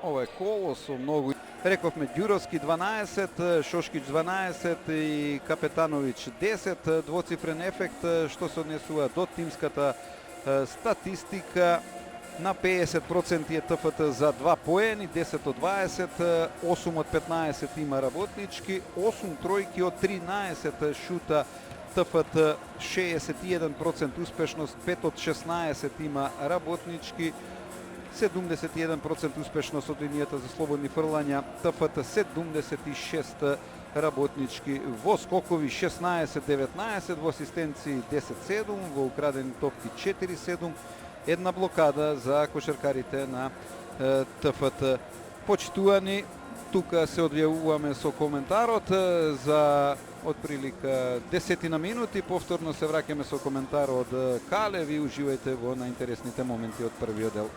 Ова е коло со многу. Рековме Ѓуровски 12, Шошкич 12 и Капетановиќ 10. Двоцифрен ефект што се однесува до тимската статистика. На 50% е ТФТ за 2 поени, 10 од 20, 8 од 15 има работнички, 8 тројки од 13 шута ТФТ, 61% успешност, 5 од 16 има работнички, 71% успешност од линијата за слободни фрлања, ТФТ 76 работнички, во скокови 16-19, во асистенции 10-7, во украдени топки 4-7, една блокада за кошаркарите на ТФТ. Почитувани, тука се одјавуваме со коментарот за отприлика 10 минути, повторно се враќаме со коментар од Кале, ви уживајте во најинтересните моменти од првиот дел.